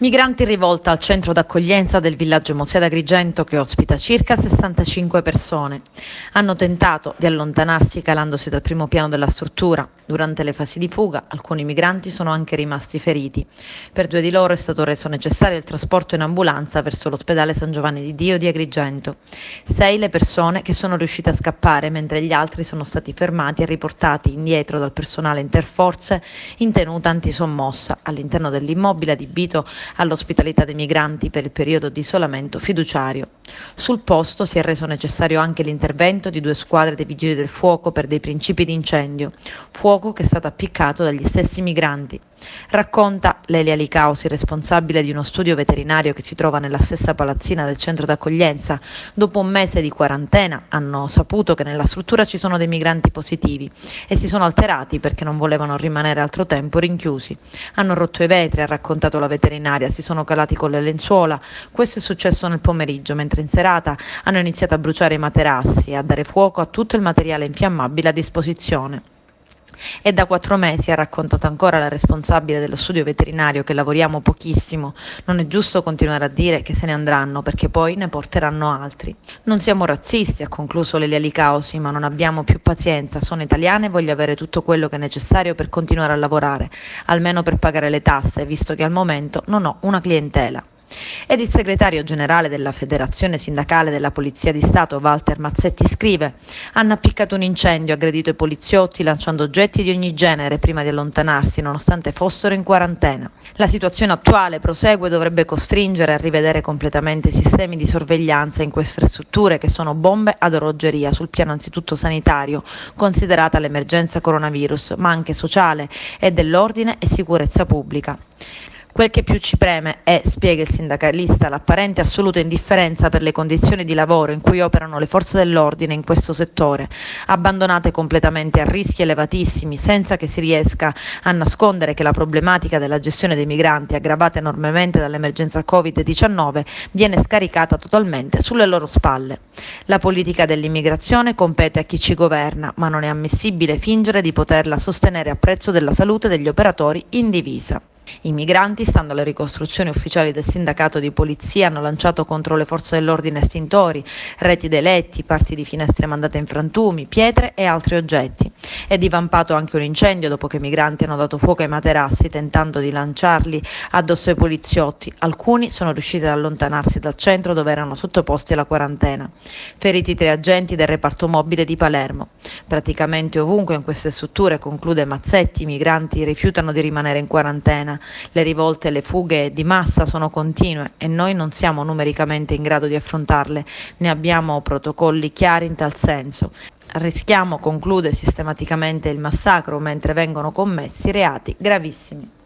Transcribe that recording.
Migranti in rivolta al centro d'accoglienza del villaggio Mosè d'Agrigento che ospita circa 65 persone. Hanno tentato di allontanarsi calandosi dal primo piano della struttura. Durante le fasi di fuga alcuni migranti sono anche rimasti feriti. Per 2 di loro è stato reso necessario il trasporto in ambulanza verso l'ospedale San Giovanni di Dio di Agrigento. 6 le persone che sono riuscite a scappare, mentre gli altri sono stati fermati e riportati indietro dal personale interforze in tenuta antisommossa all'interno dell'immobile adibito all'ospitalità dei migranti per il periodo di isolamento fiduciario. Sul posto si è reso necessario anche l'intervento di 2 squadre dei vigili del fuoco per dei principi di incendio, fuoco che è stato appiccato dagli stessi migranti. Racconta Lelia Licausi, responsabile di uno studio veterinario che si trova nella stessa palazzina del centro d'accoglienza. Dopo un mese di quarantena hanno saputo che nella struttura ci sono dei migranti positivi e si sono alterati perché non volevano rimanere altro tempo rinchiusi. Hanno rotto i vetri, ha raccontato la veterinaria, si sono calati con le lenzuola. Questo è successo nel pomeriggio, mentre in serata hanno iniziato a bruciare i materassi e a dare fuoco a tutto il materiale infiammabile a disposizione. È da 4 mesi, ha raccontato ancora la responsabile dello studio veterinario, che lavoriamo pochissimo. Non è giusto continuare a dire che se ne andranno perché poi ne porteranno altri. Non siamo razzisti, ha concluso Lelia Licausi, ma non abbiamo più pazienza. Sono italiana e voglio avere tutto quello che è necessario per continuare a lavorare, almeno per pagare le tasse, visto che al momento non ho una clientela. Ed il segretario generale della Federazione Sindacale della Polizia di Stato, Walter Mazzetti, scrive: hanno appiccato un incendio, aggredito i poliziotti lanciando oggetti di ogni genere prima di allontanarsi, nonostante fossero in quarantena. La situazione attuale, prosegue, dovrebbe costringere a rivedere completamente i sistemi di sorveglianza in queste strutture, che sono bombe ad orologeria sul piano anzitutto sanitario, considerata l'emergenza coronavirus, ma anche sociale e dell'ordine e sicurezza pubblica. Quel che più ci preme è, spiega il sindacalista, l'apparente assoluta indifferenza per le condizioni di lavoro in cui operano le forze dell'ordine in questo settore, abbandonate completamente a rischi elevatissimi, senza che si riesca a nascondere che la problematica della gestione dei migranti, aggravata enormemente dall'emergenza Covid-19, viene scaricata totalmente sulle loro spalle. La politica dell'immigrazione compete a chi ci governa, ma non è ammissibile fingere di poterla sostenere a prezzo della salute degli operatori in divisa. I migranti, stando alle ricostruzioni ufficiali del sindacato di polizia, hanno lanciato contro le forze dell'ordine estintori, reti dei letti, parti di finestre mandate in frantumi, pietre e altri oggetti. È divampato anche un incendio dopo che i migranti hanno dato fuoco ai materassi tentando di lanciarli addosso ai poliziotti. Alcuni sono riusciti ad allontanarsi dal centro dove erano sottoposti alla quarantena. Feriti 3 agenti del reparto mobile di Palermo. Praticamente ovunque in queste strutture, conclude Mazzetti, i migranti rifiutano di rimanere in quarantena. Le rivolte e le fughe di massa sono continue e noi non siamo numericamente in grado di affrontarle, ne abbiamo protocolli chiari in tal senso. Rischiamo, conclude, sistematicamente il massacro mentre vengono commessi reati gravissimi.